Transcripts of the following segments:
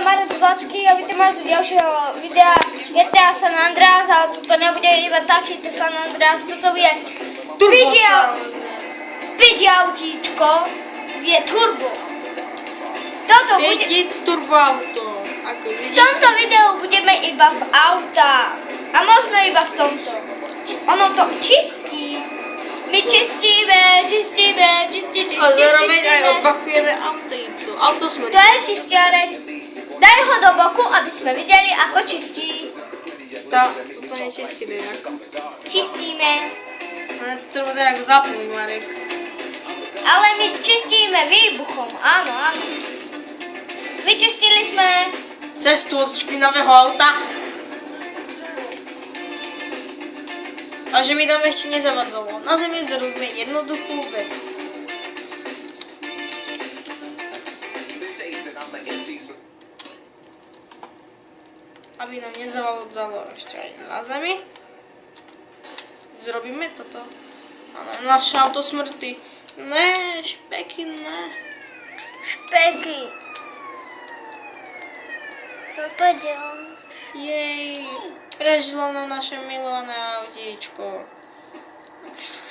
Marec Zlacký a vítam vás z ďalšieho videa GTA San Andreas, ale toto nebude iba takýto San Andreas, toto je vidie autíčko, je turbo. Toto bude... turbo auto. V tomto videu budeme iba v autách a možno iba v tomto. Ono to čistí. My čistíme. A zároveň aj odbachujeme auto smrti. To je čistiareň. Daj ho do boku, aby sme videli, ako čistí. To nečistí nejako. Čistíme. Treba nejak zapnúť, Marek. Ale my čistíme výbuchom, áno. Vyčistili sme cestu od špinavého auta. A že mi tam ešte nezavadzalo. Na zemi zrobíme jednoduchú vec. Aby nám nezavadzalo ešte aj na zemi. Zrobíme toto. Ale naše auto smrti. Ne, špeky, ne. špeky. Co to děláš? Jej, prežilo nám naše milované autíčko.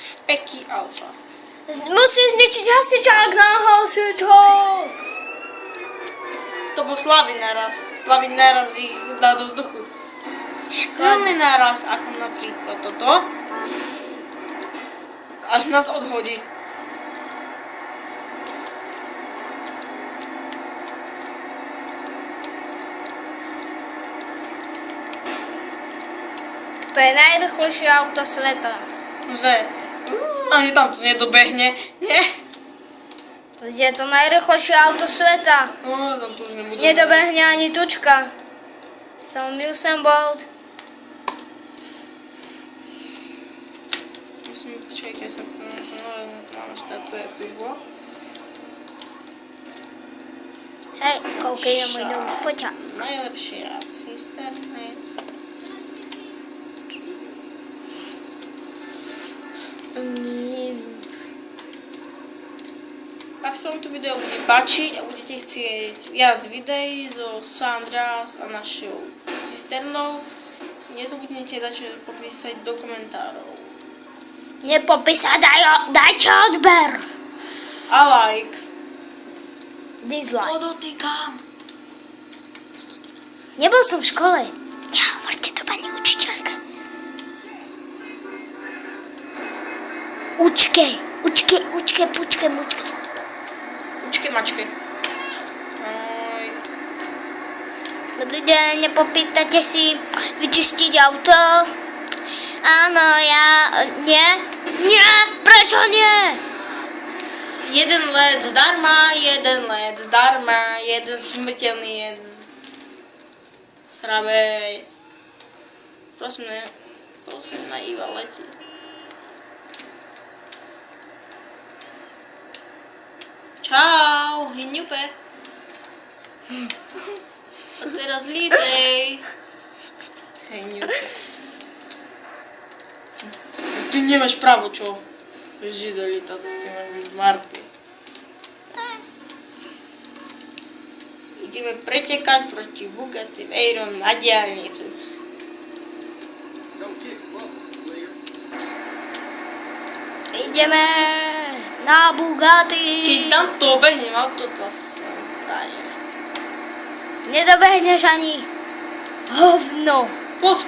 Špeky alfa. Musíš zničiť hasičák na hasičák. To bol slabý naraz. Slabý naraz ich dá do vzduchu. Silný naraz, ako napríklad toto. Až nás odhodí. To je najrychlejšie auto sveta. Že? Ani tam to nedobehne. Nie. Je to najrychlejšie auto sveta. No, tam to už nebude. Nedobehne ani tučka. Som Usain Bolt. Musím počkať, keď sa máme štartuje turbo. Hej, koukej na môj nový foťák. Najlepšia cisterna je... Ak sa vám to video bude páčiť a budete chcieť viac videí zo San Andreas a našou cisternou, nezabudnite dať popísať do komentárov. Nepopísať, dajte odber. A like. Dislike. Podotýkam. Nebol som v škole. Nehovorte to pani učiteľka. Učke, pučke. Učke, mačke. Oj. Dobrý deň, nepopýtate si vyčistiť auto? Áno, Nie, prečo nie? Jeden let zdarma, jeden smrteľný jed. Srabej. Prosím, na Iva letí. Čau, hyňupe. A teraz lítej. Hyňupe. Ty nemáš právo, čo? Žide lítať, ty máš byť mŕtvy. Ideme pretekať proti Bugatti Veyron na diaľnicu. Ideme na Bugatti. Keď tam to obehnem auto, to som frajer. Nedobehneš ani hovno. Poď,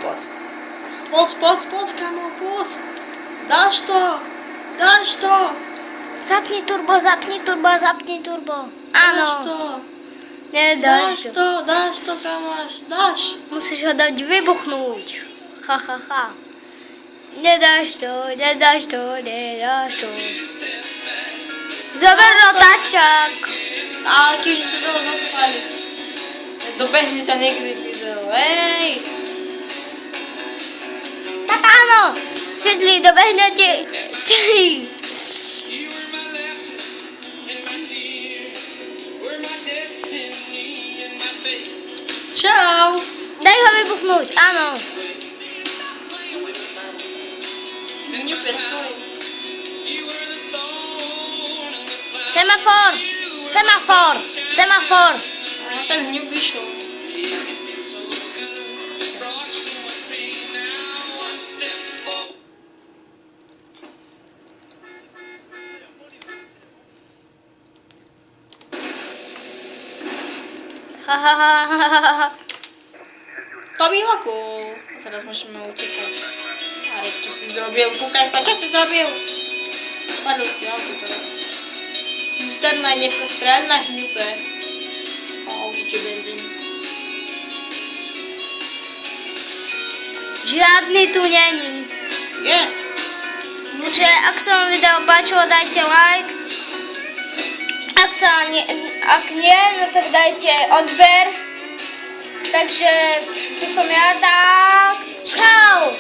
kamo, poď. Dáš to. Zapni turbo. Áno. Dáš to. Nedáš to. Dáš to, kamáš, dáš. Musíš ho dať vybuchnúť. Ha. Nedáš to. Zober rotačák. Ale keďže sa toho zapáliť. Dobehne ťa niekdy Fizel. Hej. Tak áno. Fizli, dobehne ti. Čau. Daj ho vybuchnúť, áno. Ňupe, stoj. Semafor. A ten hňup vyšiel. Ha, ha, ha, ha, ha, ha. To mi haku. Teraz musimy uciekać. Ale čo si zrobil? Kúkaj sa, čo si zrobil? Padol si auto teda. Cisterna je neprestrelná hňupe. O, či benzín. Žiadny tu není. Je. Takže ak sa vám video páčilo, dajte like. Ak nie, no tak dajte odber. Takže tu som ja, tak čau.